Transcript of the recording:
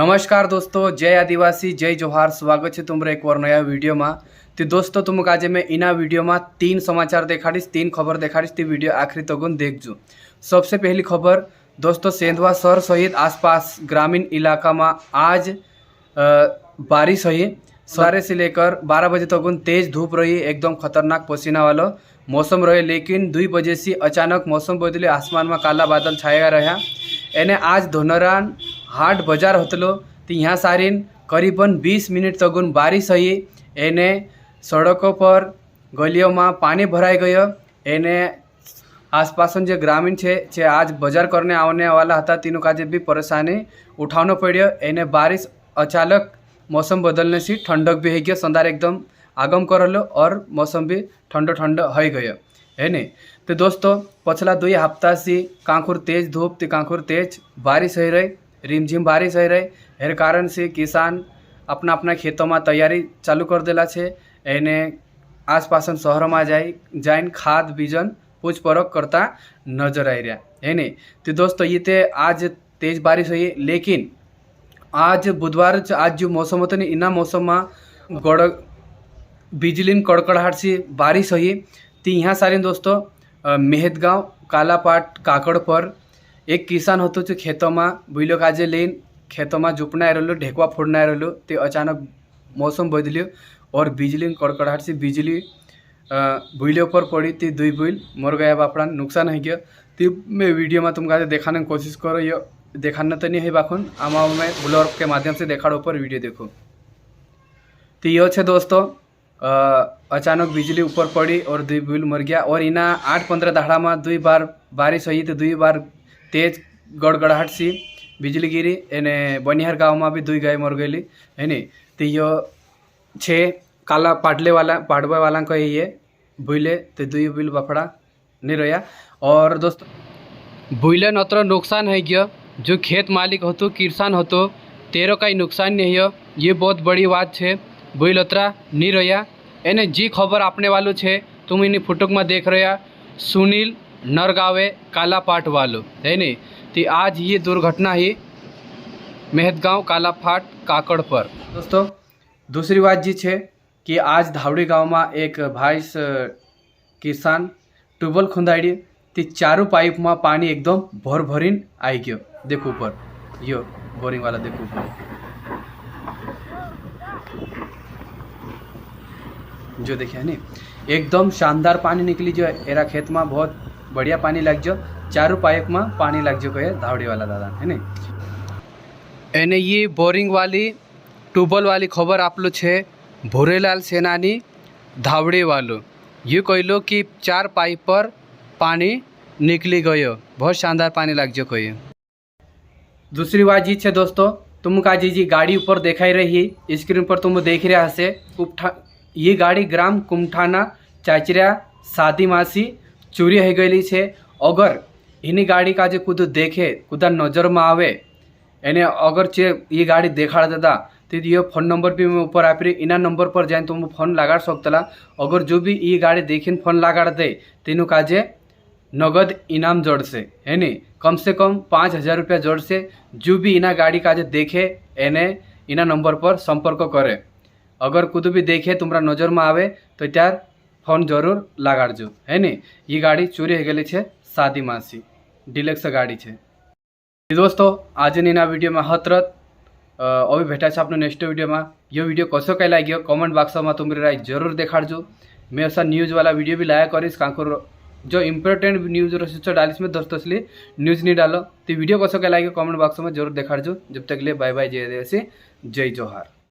नमस्कार दोस्तों, जय आदिवासी जय जोहार। स्वागत है तुम्हारा एक और नया वीडियो में। तो दोस्तों तुमक आज मैं इना वीडियो में 3 समाचार देखाड़ीश, 3 खबर देखाड़ीश। तो वीडियो आखिरी तक देखजो। सबसे पहली खबर दोस्तों, सेंधवा शहर सहित आसपास ग्रामीण इलाका में आज बारिश हुई। सारे से लेकर 12 बजे तक तेज धूप रही, एकदम खतरनाक पसीना वाला मौसम रहे। लेकिन 2 बजे से अचानक मौसम बदले, आसमान में काला बादल छाया रहा। एने आज धोनरान हाट बाजार होतलो, तो यहाँ सारीन करीबन 20 मिनट तक बारिश हुई। एने सड़कों पर गलियों में पानी भराई गयो। एने आसपास जो ग्रामीण छे आज बाजार करने आने वाला था, तीनों का भी परेशानी उठाना पड़ो। एने बारिश अचानक मौसम बदलने से ठंडक भी हो गया, संदार एकदम आगम करलो और मौसम भी ठंडो ठंडो हो गयो है नहीं। तो दोस्तों पछला 2 हफ्ता से कांकुर तेज धूप तो कांकुर तेज बारिश हो रही, रिमझिम बारिश हो रही। एर कारण से किसान अपना अपना खेतों में तैयारी चालू कर देला छे। एने आसपास शहरों में जाइन खाद बीजन पूछ परख करता नजर आ रहा है नहीं। तो दोस्तों ये ते आज तेज बारिश हुई, लेकिन आज बुधवार आज जो मौसम होता नहीं, इना मौसम में बिजली कड़कड़ाहट से बारिश हुई। तो यहाँ सारे दोस्तों मेहतगांव कालापाट काकड़ पर एक किसान होतो जो खेतों में बुलो काजे लेन खेतों में जुपना रहो, ढेकुआ फोड़ना रहो। तो अचानक मौसम बदल्यो और बिजली कड़कड़ाहट से बिजली बुलो पर पड़ी। तो 2 बुल मर गया, बापड़ा नुकसान हो गया। तो मैं वीडियो में तुमको दिखाने की कोशिश करो, ये दिखाना तो नहीं है बाखुन आमा में ब्लर के माध्यम से देखाड़ो पर वीडियो देखो। तो ये है दोस्तों अचानक बिजली ऊपर पड़ी और 2 बुल मर गया। और इना 8-15 दहाड़ा में 2 बार बारिश हुई, तो 2 बार तेज गड़गड़ाहट से बिजली गिरी। एने बनिहार गांव में भी 2 गाय मर गई है नहीं। तो ये 6 काला पाडले वाला का ये बुले, तो 2 बुल बफड़ा नहीं रहा। और दोस्तों बुले नत्र नुकसान है गया, जो खेत मालिक हो तो किसान हो तो तेरो का नुकसान नहीं हो, ये बहुत बड़ी बात है। बुल उतरा नहीं रहा। एने जी खबर आपने वालों छे तुम इन फुटुक में देख रहा सुनील नरगावे कालापाट वालों है नहीं। तो आज ये दुर्घटना ही मेहतगांव कालापाट काकड़ पर। दोस्तों दूसरी बात जी है कि आज धावड़ी गांव में एक भाई किसान ट्यूबवेल खुंदाड़ी, तो 4 पाइप में पानी एकदम भरभरीन आई गयो। देखो ऊपर यो बोरिंग वाला देखो ऊपर जो देखे नहीं, एकदम शानदार पानी निकली। जो एरा खेत में बहुत बढ़िया पानी लग जो, 4 पाइप में पानी लग जो कहे धावड़ी वाला दादा है नहीं। एने ये बोरिंग वाली ट्यूबवेल वाली खबर आप लोग छे भूरेलाल सेनानी धावड़ी वालों ये कहलो कि 4 पाइप पर पानी निकली गयो, बहुत शानदार पानी लग जो कहे। दूसरी बात जी है दोस्तों, तुम का जी गाड़ी ऊपर दिखाई रही स्क्रीन पर तुम देख रहा से ये गाड़ी ग्राम कुमठाना चाचरिया सादी मासी चोरी हो गई है। अगर इन्हीं गाड़ी का जो कुछ देखे कुदा नज़र में आवे, एने अगर चे ये गाड़ी देखा देता तो ये फ़ोन नंबर भी मैं ऊपर आप इना नंबर पर जाए तुम फ़ोन लगा सकता। अगर जो भी ये गाड़ी देखिन फ़ोन लगा दे तीनों काजे नगद इनाम जोड़ से है नहीं, कम से कम 5000 रुपया जोड़ से। जो भी इना गाड़ी का जो देखे एने इना नंबर पर संपर्क करे। अगर कुछ भी देखे तुम्हारा नज़र में आवे तो त्यार फोन जरूर लगाड़जो है नहीं। ये गाड़ी चोरी हो गई है, सादी मासी डिलक्स गाड़ी है। दोस्तों आज ना वीडियो में हतरत अभी भेटा है अपने नेक्स्ट वीडियो में। ये वीडियो कसो क्या लगे कमेंट बॉक्स में तुम्हारी राय जरूर देखाड़जो। मैं ऐसा न्यूज़ वाला वीडियो भी लाया करीस कांकुर जो इम्पोर्टेंट न्यूज़ रही डालिस में दोस्तों इसलिए न्यूज़ नहीं डालो। तो वीडियो कसो क्या लगे कमेंट बॉक्स में जरूर देखाड़जो। जब तक लिए बाय बाय, जय आदिवासी जय जोहार।